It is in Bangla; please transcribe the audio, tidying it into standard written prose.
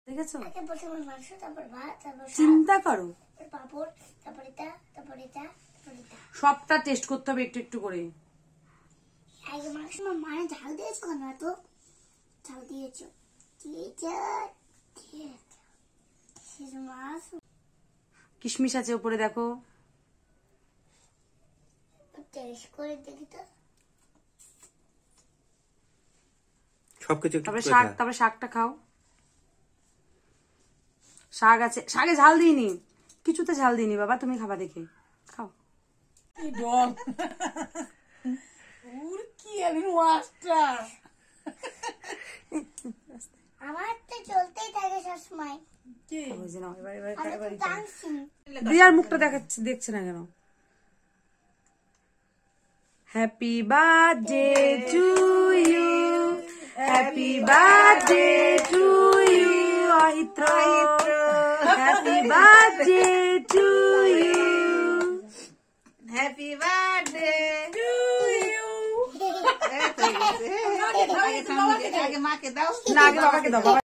দেখেছো? আগে প্রথমে মাংস, তারপর ভাত, তারপর চিন্তা করো, পাপড়, তারপর এটা, তারপর এটা, তারপর এটা। সবটা টেস্ট করতে হবে একটু একটু করে। আগে মাংস মানে ঝাল দিয়েছো কেন? এত ঝাল দিয়েছো? মাছ কিশমিশ আছে উপরে, দেখো। টেস্ট করে দেখি তো। সবকিছু তারপরে শাক, তারপরে শাকটা খাও। শাক আছে, শাকে ঝাল দিইনি, কিছুতে ঝাল দিইনি বাবা, তুমি খাবা দেখে খাও। আমার তো চলতেই থাকে সবসময়। দিয়ার মুখটা দেখাচ্ছে, দেখছে না কেন? Happy birthday to you, happy birthday to you Ahitra, happy birthday to you, happy birthday to you. আগে মাকে দাও, না আগে বাবাকে দাও।